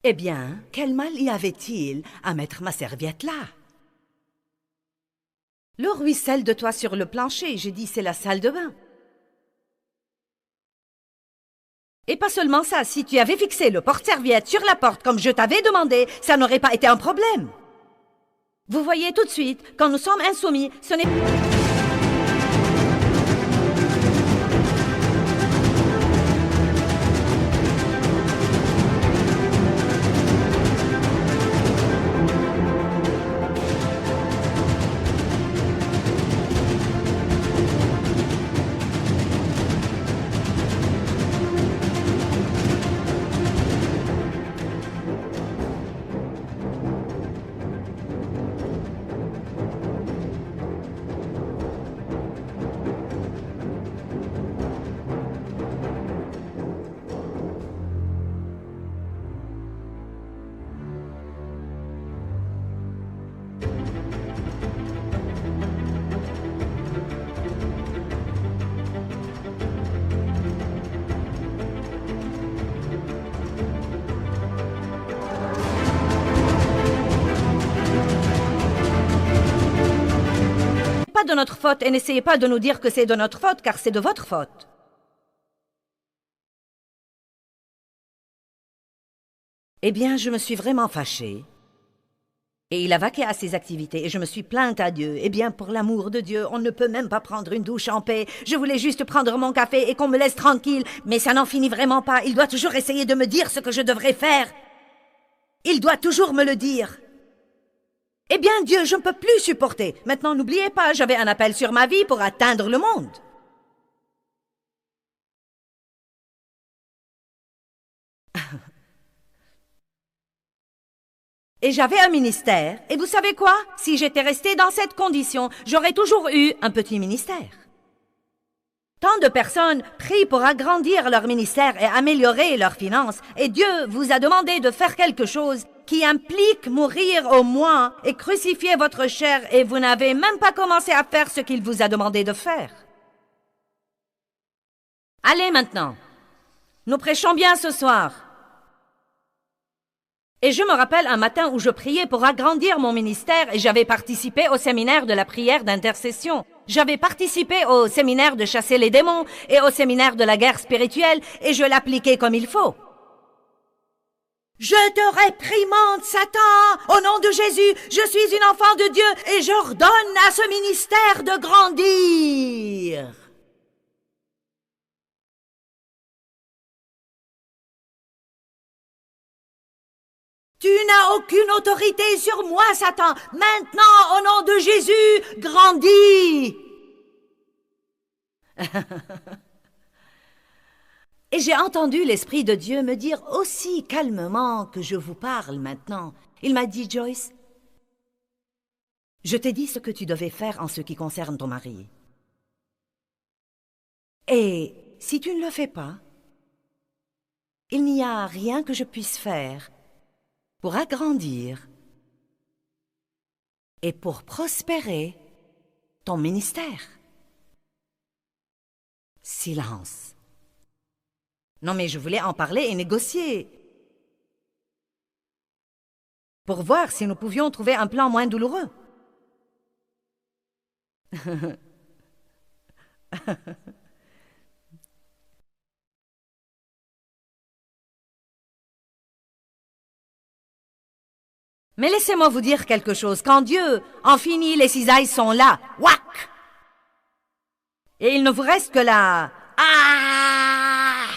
Eh bien, quel mal y avait-il à mettre ma serviette là? L'eau ruisselle de toi sur le plancher, j'ai dit c'est la salle de bain. Et pas seulement ça, si tu avais fixé le porte-serviette sur la porte comme je t'avais demandé, ça n'aurait pas été un problème. Vous voyez tout de suite, quand nous sommes insoumis, ce n'est pas... de notre faute et n'essayez pas de nous dire que c'est de notre faute, car c'est de votre faute. Eh bien, je me suis vraiment fâchée. Et il a vaqué à ses activités et je me suis plainte à Dieu. Eh bien, pour l'amour de Dieu, on ne peut même pas prendre une douche en paix. Je voulais juste prendre mon café et qu'on me laisse tranquille, mais ça n'en finit vraiment pas. Il doit toujours essayer de me dire ce que je devrais faire. Il doit toujours me le dire. Eh bien, Dieu, je ne peux plus supporter. Maintenant, n'oubliez pas, j'avais un appel sur ma vie pour atteindre le monde. Et j'avais un ministère. Et vous savez quoi? Si j'étais restée dans cette condition, j'aurais toujours eu un petit ministère. Tant de personnes prient pour agrandir leur ministère et améliorer leurs finances. Et Dieu vous a demandé de faire quelque chose qui implique mourir au moins et crucifier votre chair et vous n'avez même pas commencé à faire ce qu'il vous a demandé de faire. Allez maintenant, nous prêchons bien ce soir. Et je me rappelle un matin où je priais pour agrandir mon ministère et j'avais participé au séminaire de la prière d'intercession. J'avais participé au séminaire de chasser les démons et au séminaire de la guerre spirituelle et je l'appliquais comme il faut. Je te réprimande, Satan, au nom de Jésus, je suis une enfant de Dieu et j'ordonne à ce ministère de grandir. Tu n'as aucune autorité sur moi, Satan. Maintenant, au nom de Jésus, grandis. Et j'ai entendu l'Esprit de Dieu me dire aussi calmement que je vous parle maintenant. Il m'a dit, Joyce, je t'ai dit ce que tu devais faire en ce qui concerne ton mari. Et si tu ne le fais pas, il n'y a rien que je puisse faire pour agrandir et pour prospérer ton ministère. Silence. Non, mais je voulais en parler et négocier. Pour voir si nous pouvions trouver un plan moins douloureux. Mais laissez-moi vous dire quelque chose. Quand Dieu en finit, les cisailles sont là. Whack! Et il ne vous reste que la... Ah!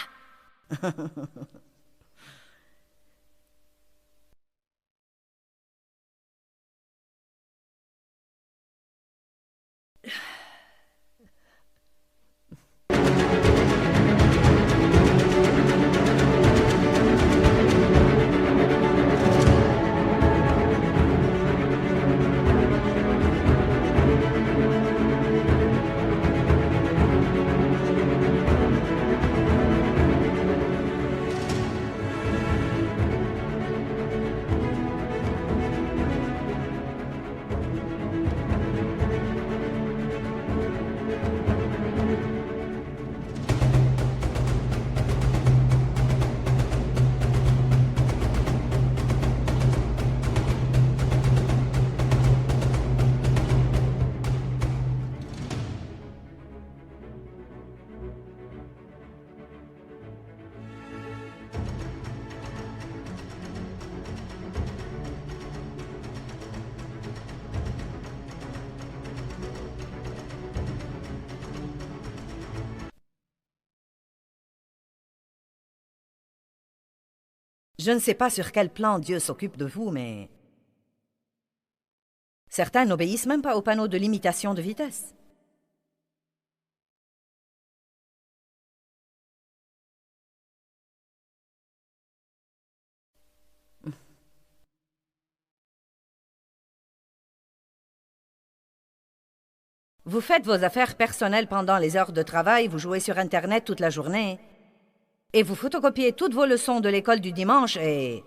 Je ne sais pas sur quel plan Dieu s'occupe de vous, mais certains n'obéissent même pas aux panneaux de limitation de vitesse. Vous faites vos affaires personnelles pendant les heures de travail, vous jouez sur Internet toute la journée, et vous photocopiez toutes vos leçons de l'école du dimanche et...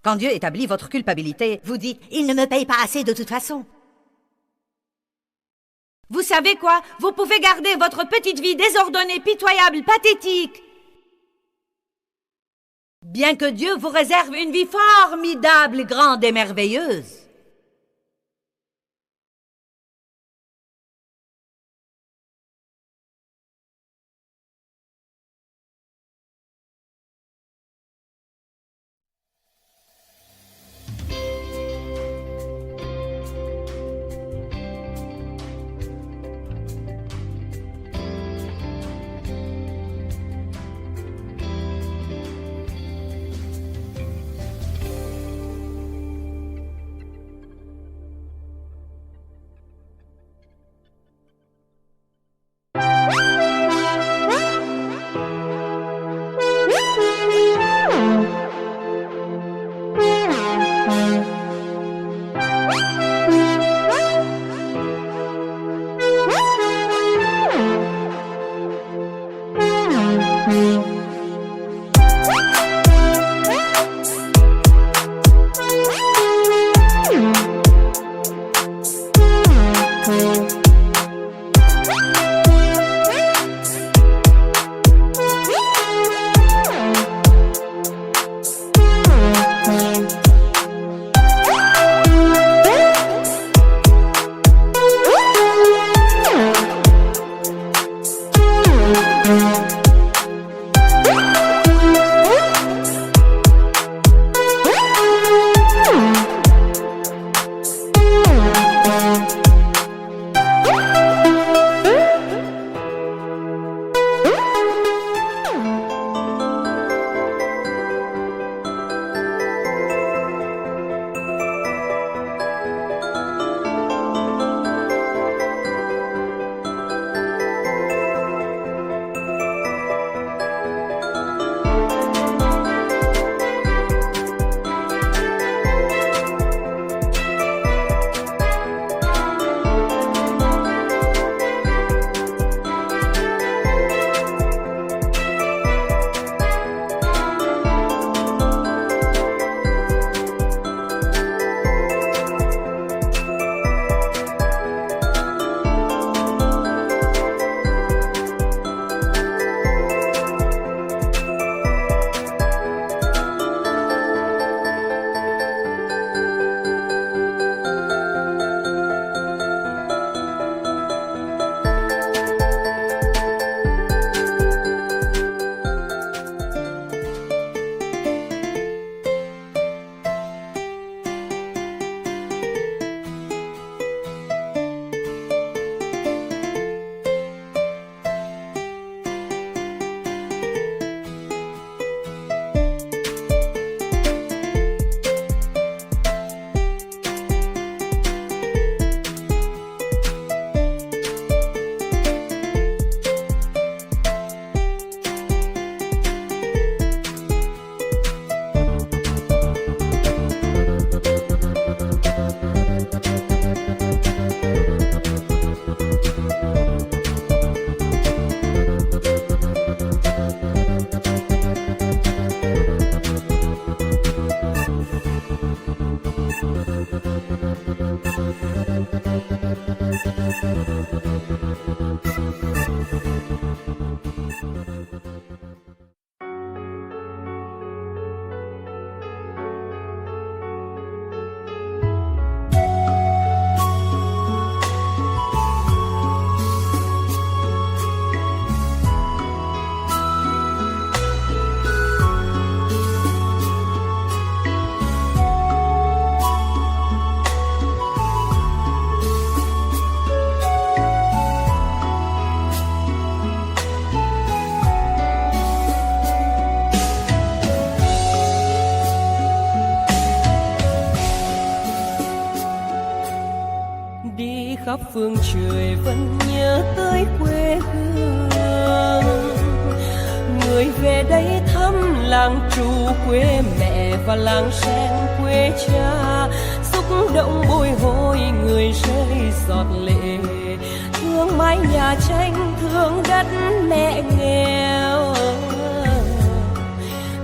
Quand Dieu établit votre culpabilité, vous dites « Il ne me paye pas assez de toute façon ». Vous savez quoi? Vous pouvez garder votre petite vie désordonnée, pitoyable, pathétique. Bien que Dieu vous réserve une vie formidable, grande et merveilleuse. khắp phương trời vẫn nhớ tới quê hương. Người về đây thăm làng Trù quê mẹ và làng Sen quê cha, xúc động bồi hồi người rơi giọt lệ, thương mái nhà tranh thương đất mẹ nghèo,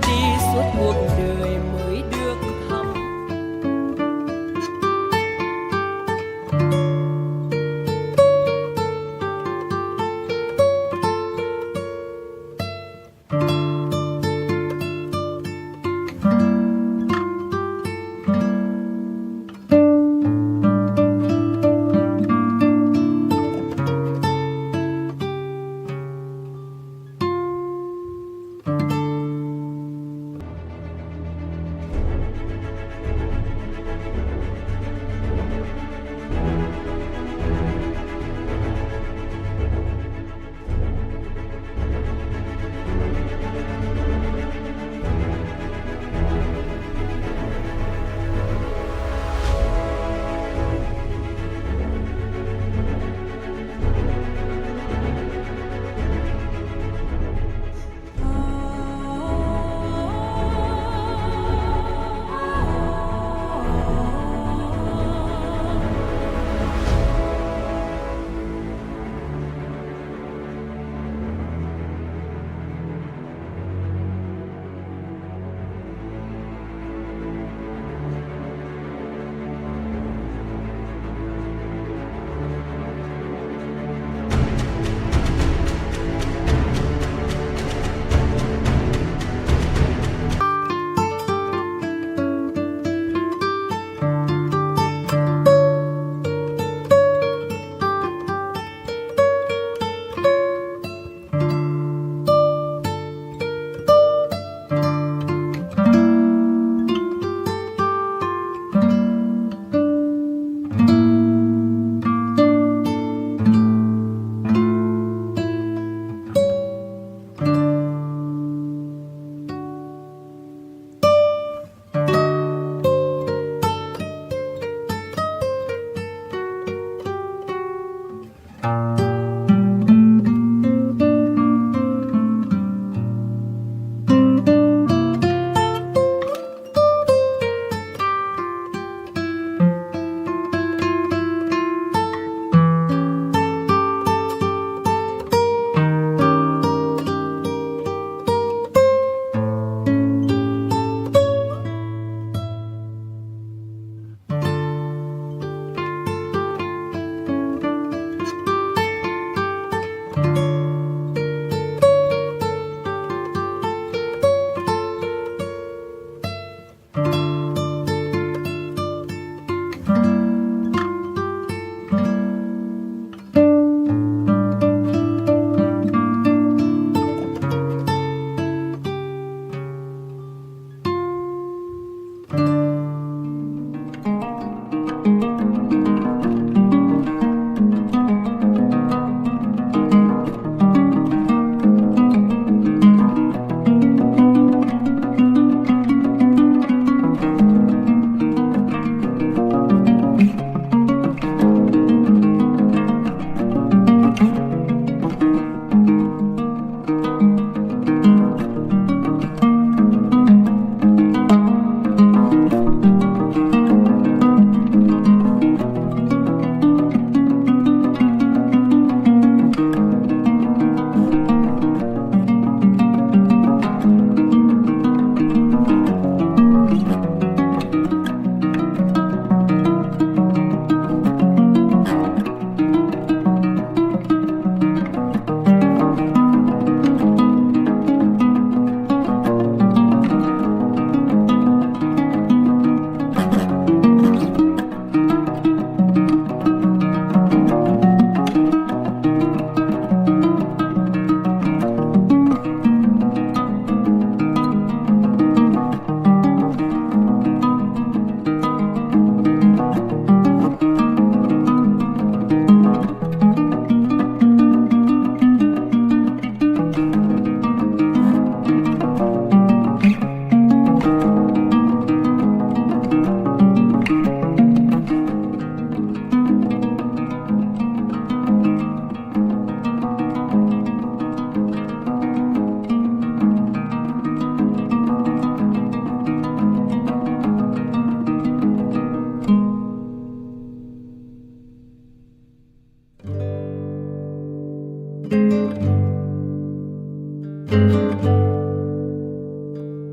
đi suốt cuộc đời mới được thăm.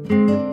Thank you.